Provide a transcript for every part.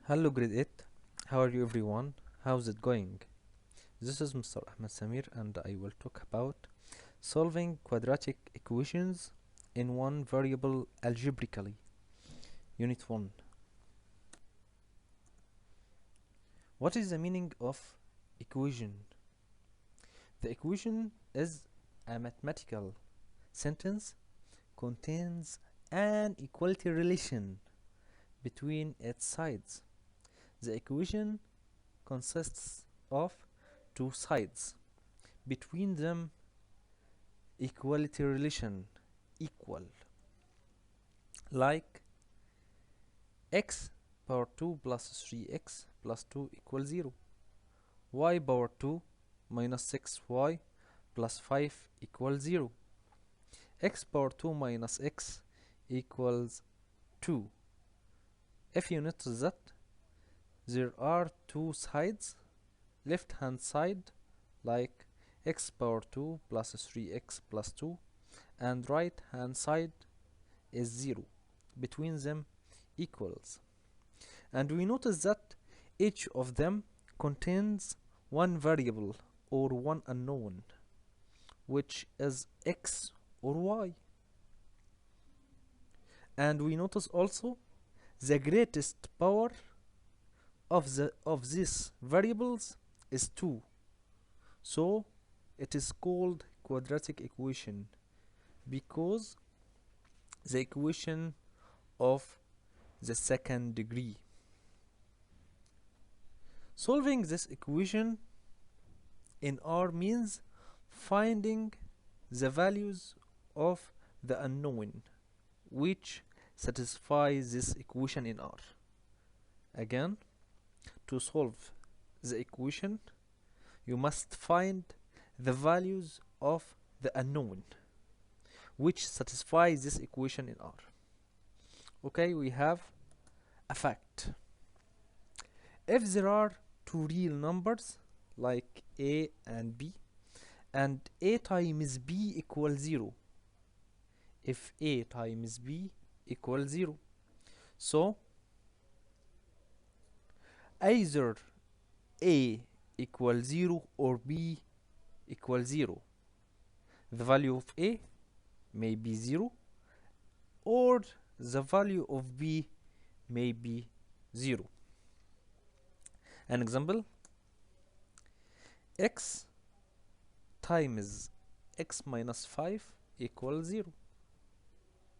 Hello grade 8, how are you everyone? How's it going? This is Mr. Ahmed Samir and I will talk about solving quadratic equations in one variable algebraically. Unit 1. What is the meaning of equation? The equation is a mathematical sentence contains an equality relation between its sides. The equation consists of two sides. Between them, equality relation equal, like x power 2 plus 3x plus 2 equals 0, y power 2 minus 6y plus 5 equals 0, x power 2 minus x equals 2. If you notice that there are two sides, left hand side like x power 2 plus 3x plus 2 and right hand side is 0. Between them equals. And we notice that each of them contains one variable or one unknown, which is x or y. And we notice also the greatest power of these variables is 2. So it is called quadratic equation because the equation of the second degree. Solving this equation in R means finding the values of the unknown which satisfy this equation in R. Again, to solve the equation, you must find the values of the unknown which satisfy this equation in R. Okay, we have a fact. If there are two real numbers like a and b, and a times b equals 0, if a times b equals 0, so either a equals 0 or b equals 0. The value of a may be 0 or the value of b may be 0. An example, x times x minus 5 equals 0.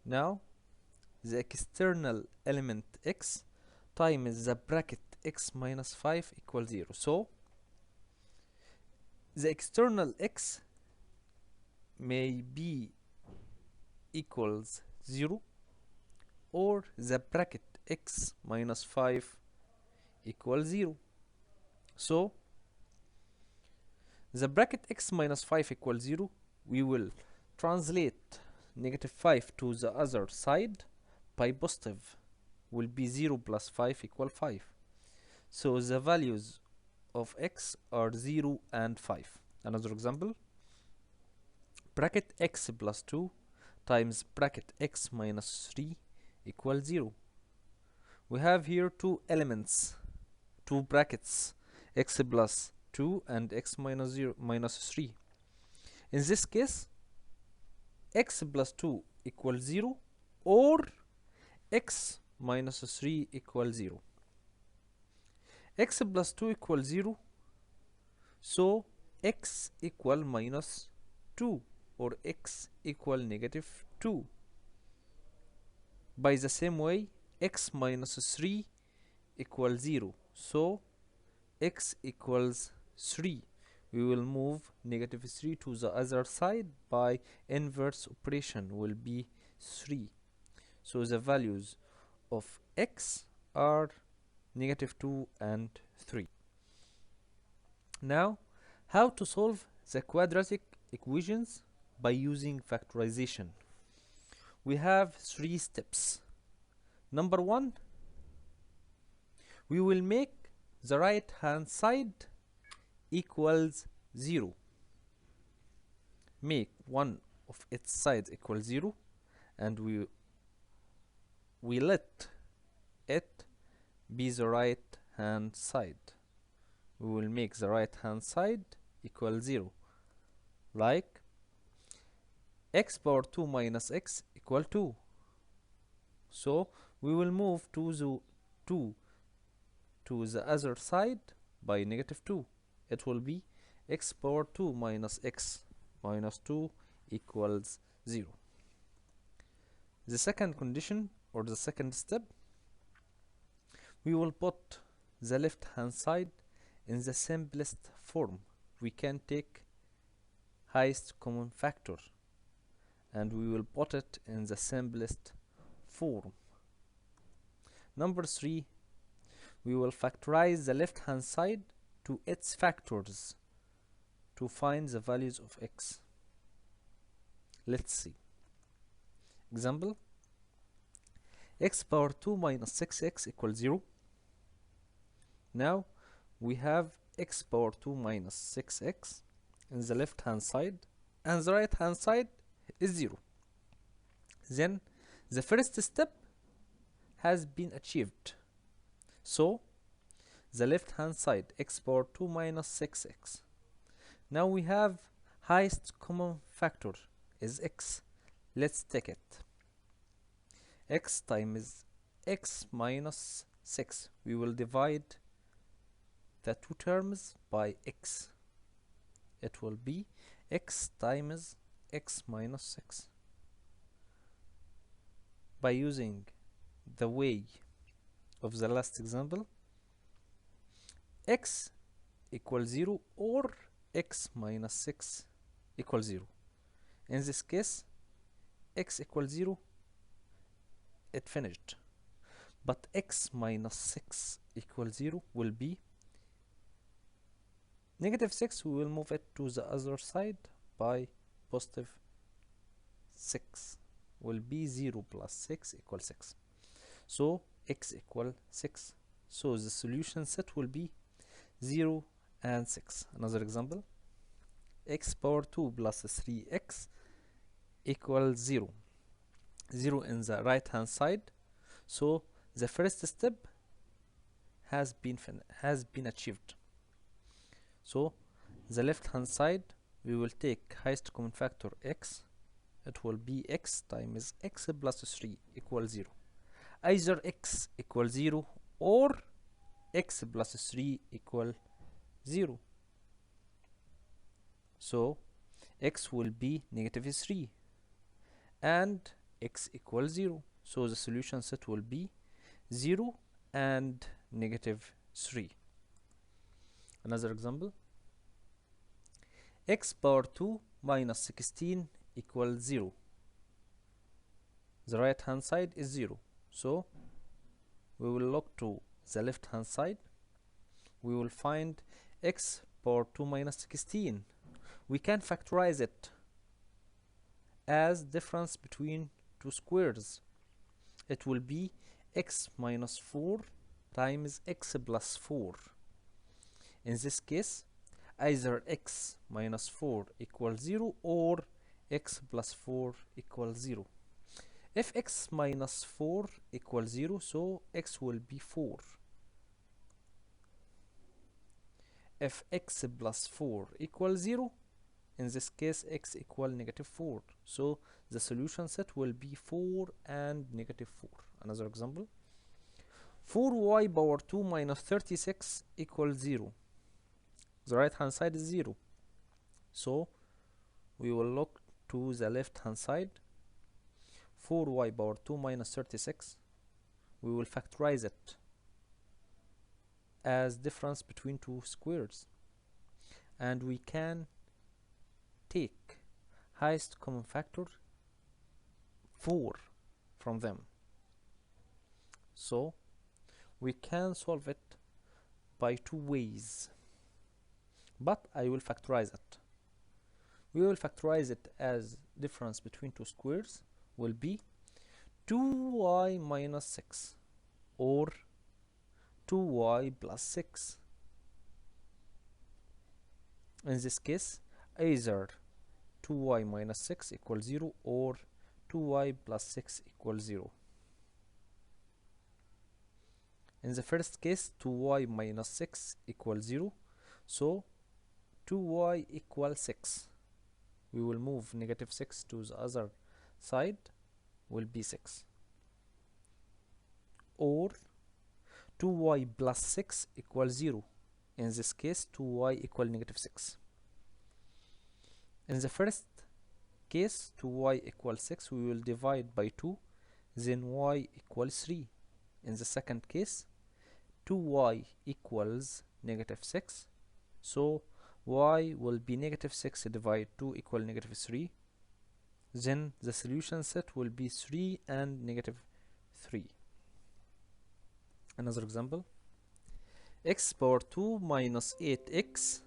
Now the external element x times the bracket x minus 5 equals 0. So the external x may be equals 0 or the bracket x minus 5 equals 0. So the bracket x minus 5 equals 0, we will translate negative 5 to the other side by positive, will be 0 plus 5 equal 5. So the values of x are 0 and 5. Another example, bracket x plus 2 times bracket x minus 3 equals 0. We have here two elements, two brackets, x plus 2 and x minus 0 minus 3. In this case, x plus 2 equals 0 or x minus 3 equals 0. X plus 2 equals 0, so x equal minus 2 or x equal negative 2. By the same way, x minus 3 equals 0, so x equals 3. We will move negative 3 to the other side by inverse operation, will be 3. So the values of x are negative 2 and 3. Now, how to solve the quadratic equations by using factorization? We have 3 steps. Number 1, we will make the right hand side equals 0. Make one of its sides equal 0 and we let it be the right hand side. We will make the right hand side equal 0, like x power 2 minus x equal 2. So we will move to the 2 to the other side by negative 2. It will be x power 2 minus x minus 2 equals 0. The second condition, or the second step, we will put the left hand side in the simplest form. We can take highest common factor and we will put it in the simplest form. Number 3, we will factorize the left hand side to its factors to find the values of x. Let's see. Example, x power 2 minus 6x equals 0. Now we have x power 2 minus 6x in the left hand side and the right hand side is 0. Then the first step has been achieved. So the left hand side x power 2 minus 6x. Now we have highest common factor is x. Let's take it. X times x minus 6. We will divide the two terms by x. It will be x times x minus 6. By using the way of the last example, x equals 0 or x minus 6 equals 0. In this case, x equals 0, it finished. But x minus 6 equals 0 will be negative 6. We will move it to the other side by positive 6. Will be 0 plus 6 equals 6. So x equals 6. So the solution set will be 0 and 6. Another example, x power 2 plus 3x equals 0. 0 in the right hand side. So the first step has been achieved. So the left hand side, we will take highest common factor x. It will be x times x plus 3 equals 0. Either x equals 0 or x plus 3 equal 0. So x will be negative 3 and x equals 0. So the solution set will be 0 and negative 3. Another example, x power 2 minus 16 equals 0. The right hand side is 0. So we will look to the left hand side. We will find x power 2 minus 16. We can factorize it as difference between two squares. It will be x minus 4 times x plus 4. In this case, either x minus 4 equals 0 or x plus 4 equals 0. If x minus 4 equals 0, so x will be 4. If x plus 4 equals 0, in this case x equal negative 4. So the solution set will be 4 and negative 4. Another example, 4y power 2 minus 36 equals 0. The right hand side is 0. So we will look to the left hand side. 4y power 2 minus 36. We will factorize it as difference between two squares. And we can take highest common factor 4 from them. So we can solve it by two ways, but I will factorize it. We will factorize it as difference between two squares will be 2y minus 6 or 2y plus 6. In this case, either 2y minus 6 equals 0 or 2y plus 6 equals 0. In the first case, 2y minus 6 equals 0. So 2y equals 6. We will move negative 6 to the other side, will be 6. Or 2y plus 6 equals 0. In this case, 2y equal negative 6. In the first case, 2y equals 6, we will divide by 2, then y equals 3. In the second case, 2y equals negative 6, so y will be negative 6 divided 2 equal negative 3. Then the solution set will be 3 and negative 3. Another example, x power 2 minus 8x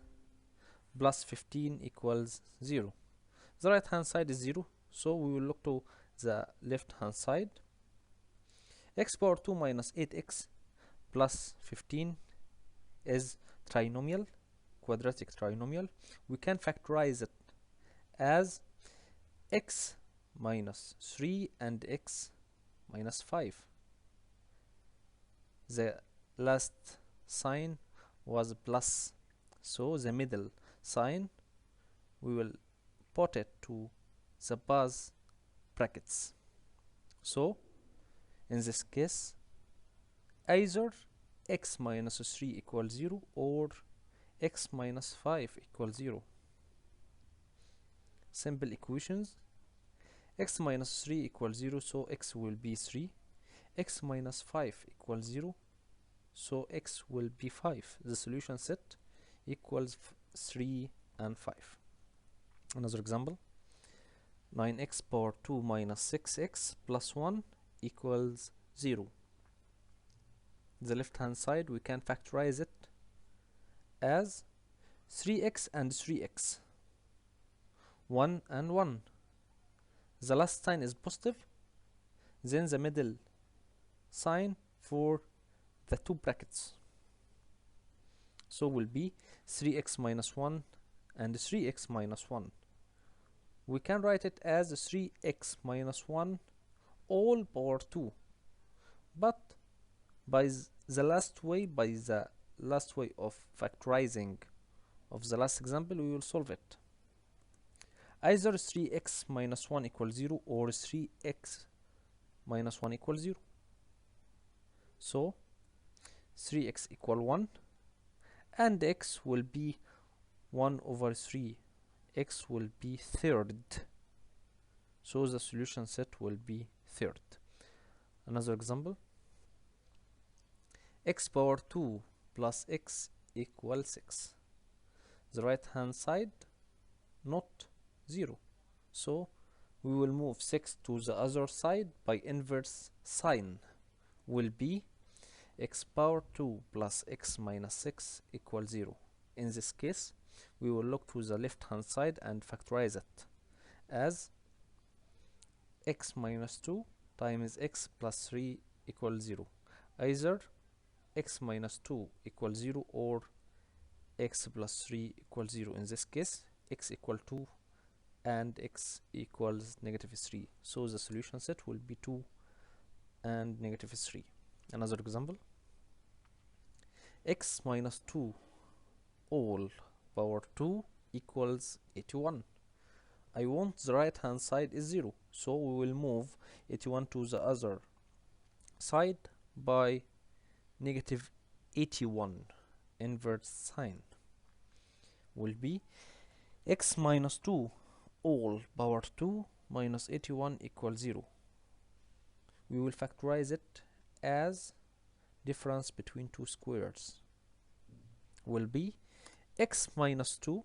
plus 15 equals 0. The right hand side is 0, so we will look to the left hand side. X power 2 minus 8x plus 15 is trinomial, quadratic trinomial. We can factorize it as x minus 3 and x minus 5. The last sign was plus, so the middle sign we will put it to the base brackets. So in this case, either x minus 3 equals 0 or x minus 5 equals 0. Simple equations. X minus 3 equals 0, so x will be 3. X minus 5 equals 0, so x will be 5. The solution set equals 3 and 5. Another example, 9x power 2 minus 6x plus 1 equals 0. The left hand side we can factorize it as 3x and 3x, 1 and 1. The last sign is positive, then the middle sign for the two brackets, so will be 3x minus 1 and 3x minus 1. We can write it as 3x minus 1 all power 2, but by the last way of factorizing of the last example, we will solve it. Either 3x minus 1 equals 0 or 3x minus 1 equals 0. So 3x equal 1 and x will be 1 over 3. X will be third, so the solution set will be third. Another example, x power 2 plus x equals 6. The right hand side not 0, so we will move 6 to the other side by inverse sign, will be x power 2 plus x minus 6 equals 0. In this case, we will look to the left hand side and factorize it as x minus 2 times x plus 3 equals 0. Either x minus 2 equals 0 or x plus 3 equals 0. In this case, x equal 2 and x equals negative 3. So the solution set will be 2 and negative 3. Another example, x minus 2 all power 2 equals 81. I want the right hand side is 0, so we will move 81 to the other side by negative 81 inverse sign, will be x minus 2 all power 2 minus 81 equals 0. We will factorize it as difference between two squares, will be x minus 2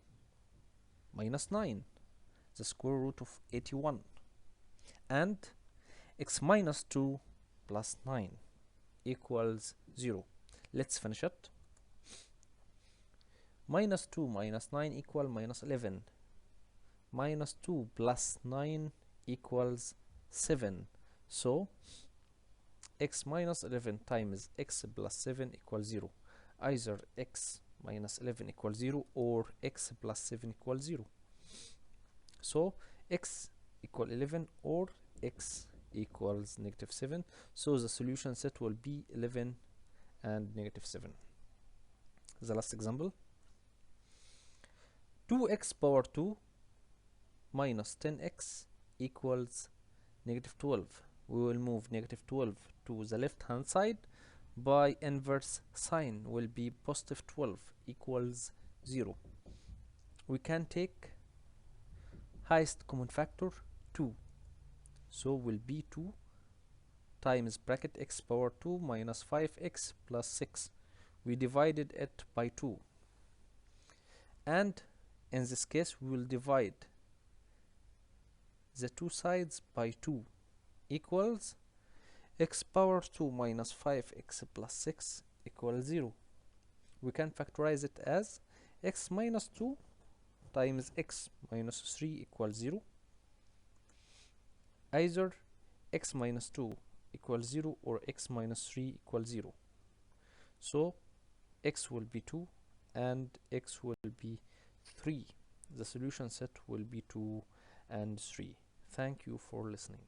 minus 9, the square root of 81, and x minus 2 plus 9 equals 0. Let's finish it. Minus 2 minus 9 equal minus 11. Minus 2 plus 9 equals 7. So x minus 11 times x plus 7 equals 0. Either x minus 11 equals 0 or x plus 7 equals 0. So x equal 11 or x equals negative 7. So the solution set will be 11 and -7. The last example, 2x power 2 minus 10x equals -12. We will move -12 to the left hand side by inverse sign, will be +12 equals 0. We can take highest common factor 2, so will be 2 times bracket x power 2 minus 5x plus 6. We divided it by 2, and in this case we will divide the two sides by 2 equals x power 2 minus 5x plus 6 equals 0. We can factorize it as x minus 2 times x minus 3 equals 0. Either x minus 2 equals 0 or x minus 3 equals 0. So x will be 2 and x will be 3. The solution set will be 2 and 3. Thank you for listening.